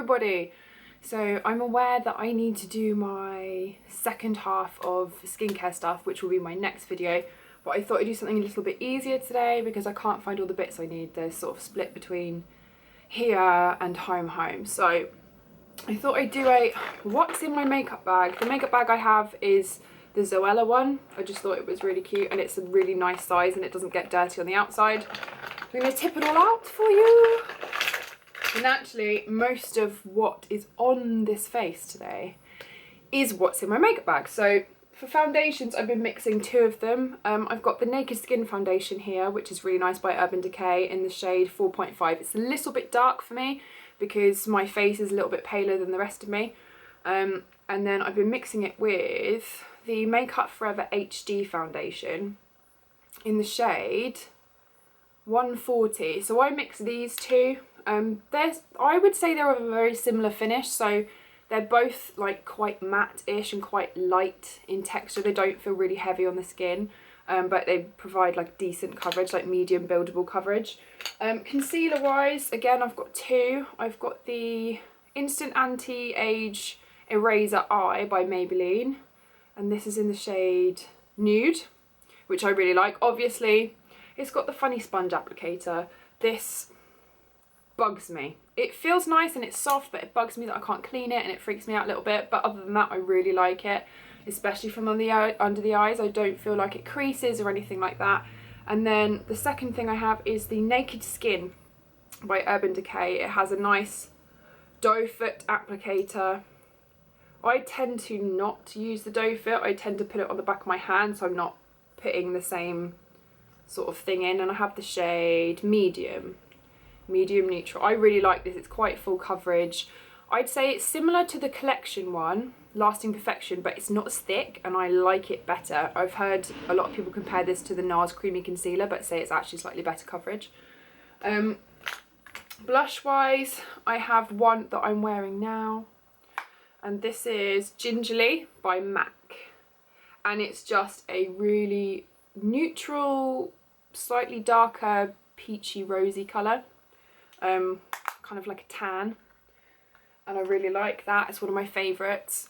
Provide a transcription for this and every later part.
everybody. So I'm aware that I need to do my second half of skincare stuff, which will be my next video, but I thought I'd do something a little bit easier today because I can't find all the bits I need. They're sort of split between here and home. So I thought I'd do a what's in my makeup bag. The makeup bag I have is the Zoella one. I just thought it was really cute and it's a really nice size and it doesn't get dirty on the outside. I'm going to tip it all out for you. And actually, most of what is on this face today is what's in my makeup bag. So for foundations, I've been mixing two of them. I've got the Naked Skin foundation here, which is really nice, by Urban Decay, in the shade 4.5. It's a little bit dark for me because my face is a little bit paler than the rest of me. And then I've been mixing it with the Makeup Forever HD foundation in the shade 140. So I mix these two. I would say they're of a very similar finish, so they're both like quite matte-ish and quite light in texture. They don't feel really heavy on the skin, but they provide like decent coverage, like medium buildable coverage. Concealer wise, again, I've got two. I've got the Instant Anti-Age Eraser Eye by Maybelline, and this is in the shade Nude, which I really like. Obviously, it's got the funny sponge applicator. This bugs me. It feels nice and it's soft, but it bugs me that I can't clean it and it freaks me out a little bit. But other than that, I really like it, especially from under the eyes. I don't feel like it creases or anything like that. And then the second thing I have is the Naked Skin by Urban Decay. It has a nice doe foot applicator. I tend to not use the doe foot. I tend to put it on the back of my hand, so I'm not putting the same sort of thing in. And I have the shade medium neutral. I really like this. It's quite full coverage. I'd say it's similar to the collection one, Lasting Perfection, but it's not as thick and I like it better. I've heard a lot of people compare this to the NARS Creamy Concealer, but say it's actually slightly better coverage. Blush wise, I have one that I'm wearing now, and this is Gingerly by MAC, and it's just a really neutral, slightly darker peachy rosy colour. Kind of like a tan, and I really like that. It's one of my favourites.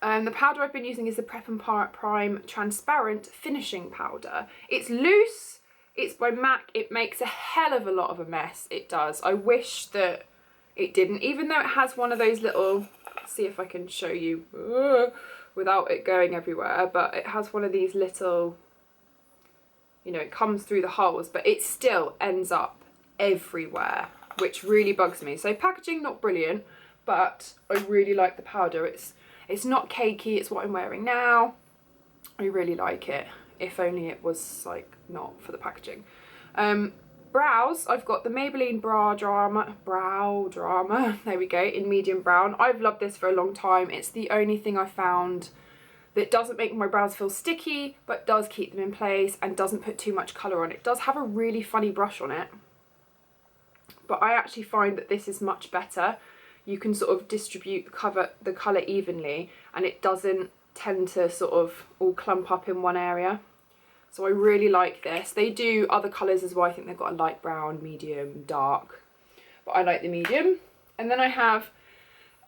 The powder I've been using is the Prep and Prime Transparent Finishing Powder. It's loose, it's by MAC, it makes a hell of a lot of a mess, it does. I wish that it didn't, even though it has one of those little, see if I can show you without it going everywhere, but it has one of these little, you know, it comes through the holes, but it still ends up everywhere, which really bugs me. So packaging, not brilliant, but I really like the powder. It's not cakey. It's what I'm wearing now. I really like it. If only it was like not for the packaging. Brows, I've got the Maybelline Brow Drama, there we go, in medium brown. I've loved this for a long time. It's the only thing I found that doesn't make my brows feel sticky, but does keep them in place and doesn't put too much colour on. It does have a really funny brush on it, but I actually find that this is much better. You can sort of distribute the colour evenly and it doesn't tend to sort of all clump up in one area. So I really like this. They do other colours as well. I think they've got a light brown, medium, dark, but I like the medium. And then I have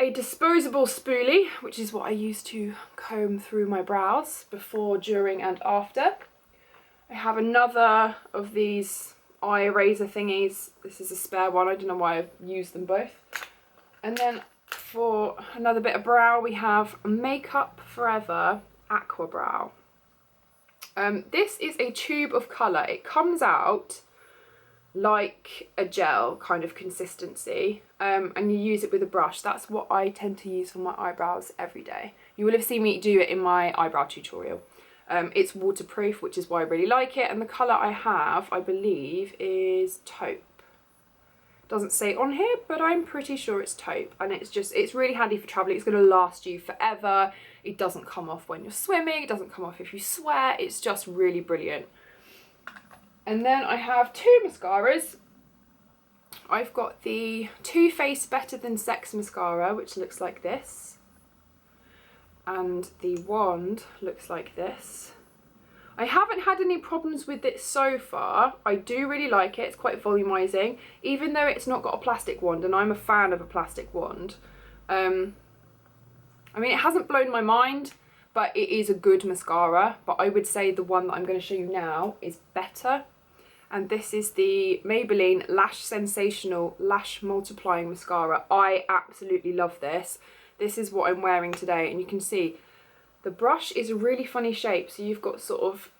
a disposable spoolie, which is what I use to comb through my brows before, during and after. I have another of these eye eraser thingies. This is a spare one. I don't know why I've used them both. And then for another bit of brow, we have Makeup Forever Aqua Brow. This is a tube of colour. It comes out like a gel kind of consistency, and you use it with a brush. That's what I tend to use for my eyebrows every day. You will have seen me do it in my eyebrow tutorial. It's waterproof, which is why I really like it, and the colour I have, I believe, is Taupe. Doesn't say on here, but I'm pretty sure it's Taupe, and it's really handy for travelling. It's going to last you forever. It doesn't come off when you're swimming, it doesn't come off if you sweat. It's just really brilliant. And then I have two mascaras. I've got the Too Faced Better Than Sex mascara, which looks like this, and the wand looks like this. I haven't had any problems with it so far. I do really like it. It's quite volumizing, even though it's not got a plastic wand, and I'm a fan of a plastic wand. I mean, it hasn't blown my mind, but it is a good mascara. But I would say the one that I'm going to show you now is better. And this is the Maybelline Lash Sensational Lash Multiplying Mascara. I absolutely love this. This is what I'm wearing today, and you can see the brush is a really funny shape. So you've got sort of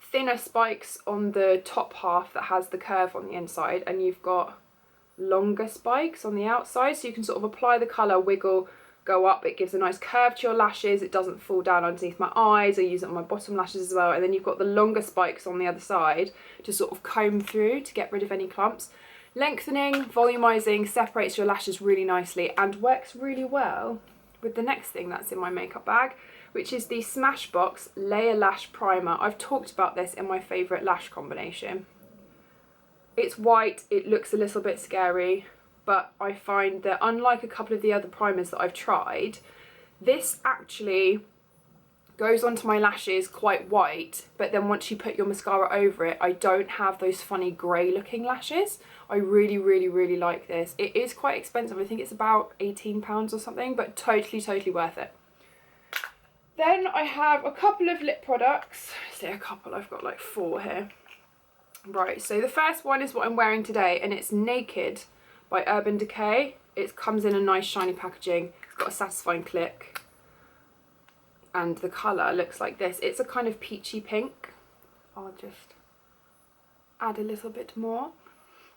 thinner spikes on the top half that has the curve on the inside, and you've got longer spikes on the outside. So you can sort of apply the colour, wiggle, go up. It gives a nice curve to your lashes. It doesn't fall down underneath my eyes. I use it on my bottom lashes as well. And then you've got the longer spikes on the other side to sort of comb through to get rid of any clumps. Lengthening, volumizing, separates your lashes really nicely and works really well with the next thing that's in my makeup bag, which is the Smashbox Layer Lash Primer. I've talked about this in my favourite lash combination. It's white, it looks a little bit scary, but I find that unlike a couple of the other primers that I've tried, this actually goes onto my lashes quite white, but then once you put your mascara over it, I don't have those funny grey looking lashes. I really, really, really like this. It is quite expensive. I think it's about £18 or something, but totally, totally worth it. Then I have a couple of lip products. I say a couple, I've got like 4 here. Right, so the first one is what I'm wearing today, and it's Naked by Urban Decay. It comes in a nice shiny packaging. It's got a satisfying click. And the colour looks like this. It's a kind of peachy pink. I'll just add a little bit more.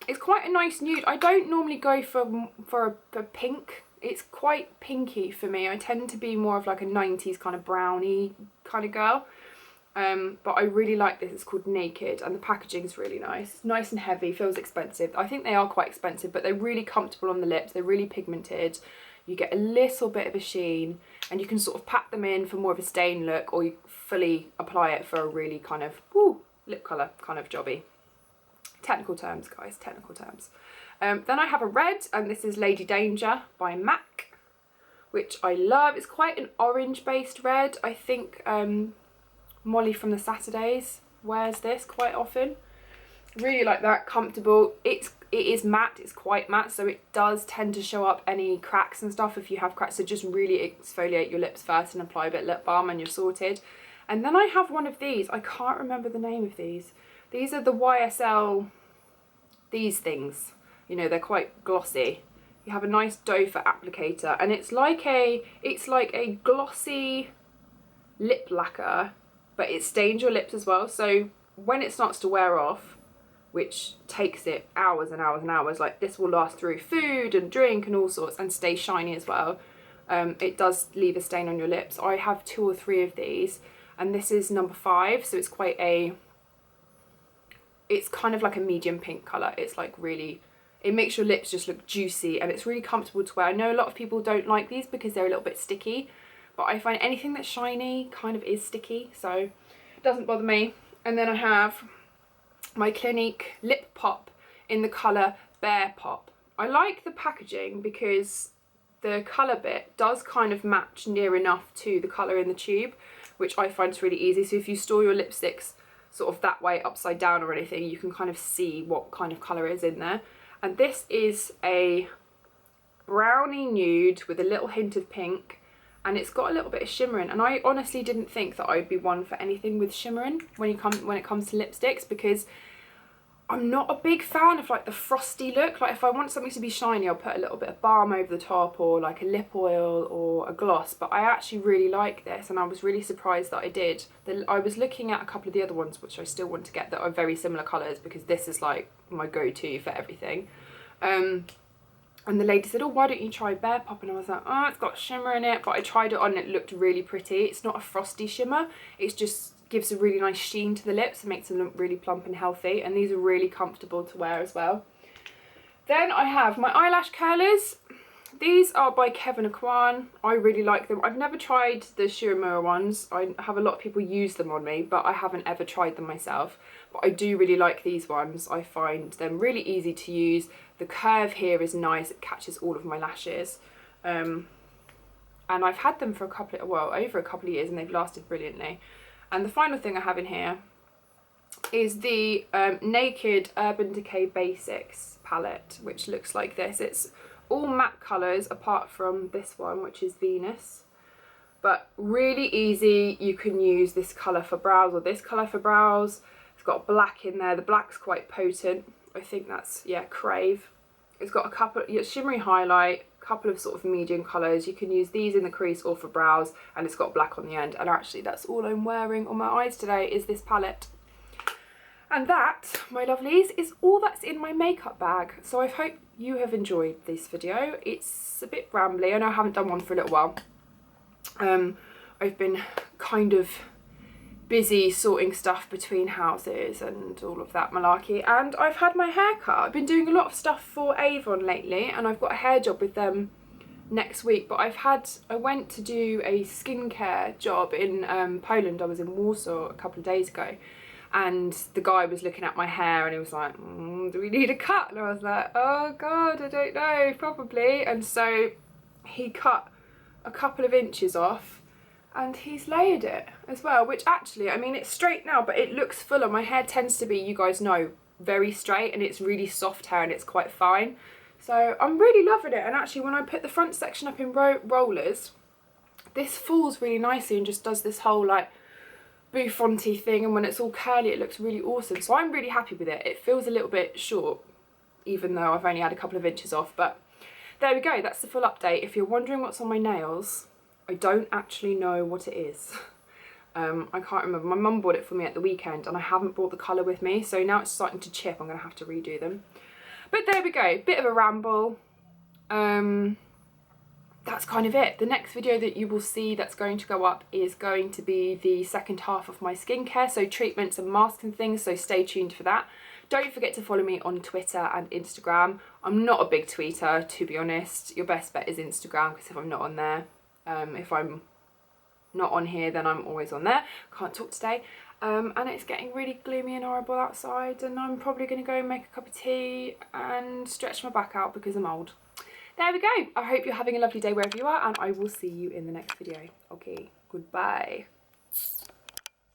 It's quite a nice nude. I don't normally go for pink. It's quite pinky for me. I tend to be more of like a 90s kind of brownie kind of girl. But I really like this. It's called Naked, and the packaging is really nice. It's nice and heavy, feels expensive. I think they are quite expensive, but they're really comfortable on the lips. They're really pigmented. You get a little bit of a sheen, and you can sort of pat them in for more of a stain look, or you fully apply it for a really kind of lip colour kind of jobby. Technical terms, guys, technical terms. Then I have a red, and this is Lady Danger by MAC, which I love. It's quite an orange based red. I think Molly from the Saturdays wears this quite often. Really like that, comfortable. It is matte, it's quite matte, so it does tend to show up any cracks and stuff if you have cracks. So just really exfoliate your lips first and apply a bit of lip balm and you're sorted. And then I have one of these. I can't remember the name of these. These are the YSL, these things. You know, they're quite glossy. You have a nice doe for applicator, and it's like a glossy lip lacquer, but it stains your lips as well. So when it starts to wear off, which takes it hours and hours and hours, like this will last through food and drink and all sorts and stay shiny as well. It does leave a stain on your lips. I have 2 or 3 of these, and this is number 5, so it's quite a, it's kind of like a medium pink colour. It's like really, it makes your lips just look juicy, and it's really comfortable to wear. I know a lot of people don't like these because they're a little bit sticky, but I find anything that's shiny kind of is sticky, so it doesn't bother me. And then I have my Clinique Lip Pop in the colour Bear Pop. I like the packaging because the colour bit does kind of match near enough to the colour in the tube, which I find is really easy. So if you store your lipsticks sort of that way, upside down or anything, you can kind of see what kind of colour is in there. And this is a brownie nude with a little hint of pink, and it's got a little bit of shimmering, and I honestly didn't think that I'd be one for anything with shimmering when it comes to lipsticks, because I'm not a big fan of like the frosty look. Like if I want something to be shiny, I'll put a little bit of balm over the top, or like a lip oil or a gloss, but I actually really like this, and I was really surprised that I did. I was looking at a couple of the other ones which I still want to get that are very similar colours, because this is like my go-to for everything. And the lady said, oh, why don't you try Bear Pop? And I was like, oh, it's got shimmer in it. But I tried it on and it looked really pretty. It's not a frosty shimmer. It just gives a really nice sheen to the lips and makes them look really plump and healthy. And these are really comfortable to wear as well. Then I have my eyelash curlers. These are by Kevyn Aucoin. I really like them. I've never tried the Shiramura ones. I have a lot of people use them on me, but I haven't ever tried them myself. But I do really like these ones. I find them really easy to use. The curve here is nice. It catches all of my lashes. And I've had them for over a couple of years, and they've lasted brilliantly. And the final thing I have in here is the Naked Urban Decay Basics palette, which looks like this. It's all matte colours apart from this one, which is Venus. But really easy. You can use this colour for brows or this colour for brows. It's got black in there. The black's quite potent. I think that's, yeah, Crave. It's got a couple, shimmery highlight, a couple of sort of medium colours. You can use these in the crease or for brows, and it's got black on the end. And actually that's all I'm wearing on my eyes today is this palette. And that, my lovelies, is all that's in my makeup bag. So I hope you have enjoyed this video. It's a bit rambly. I know I haven't done one for a little while. I've been kind of busy sorting stuff between houses and all of that malarkey, and I've had my hair cut. I've been doing a lot of stuff for Avon lately, and I've got a hair job with them next week, but I went to do a skincare job in Poland. I was in Warsaw a couple of days ago, and the guy was looking at my hair and he was like, do we need a cut? And I was like, oh god, I don't know, probably. And so he cut a couple of inches off and he's layered it as well, which actually, I mean, it's straight now, but it looks fuller. My hair tends to be, you guys know, very straight, and it's really soft hair and it's quite fine. So I'm really loving it. And actually when I put the front section up in rollers, this falls really nicely and just does this whole like bouffanty thing, and when it's all curly it looks really awesome. So I'm really happy with it. It feels a little bit short even though I've only had a couple of inches off, but there we go. That's the full update. If you're wondering what's on my nails, I don't actually know what it is. I can't remember. My mum bought it for me at the weekend and I haven't brought the colour with me, so now it's starting to chip. I'm going to have to redo them. But there we go. Bit of a ramble. That's kind of it. The next video that you will see that's going to go up is going to be the second half of my skincare, so treatments and masks and things, so stay tuned for that. Don't forget to follow me on Twitter and Instagram. I'm not a big tweeter, to be honest. Your best bet is Instagram, because if I'm not on there, if I'm not on here, then I'm always on there. Can't talk today. And it's getting really gloomy and horrible outside, and I'm probably going to go make a cup of tea and stretch my back out because I'm old. There we go. I hope you're having a lovely day wherever you are, and I will see you in the next video. Okay, goodbye.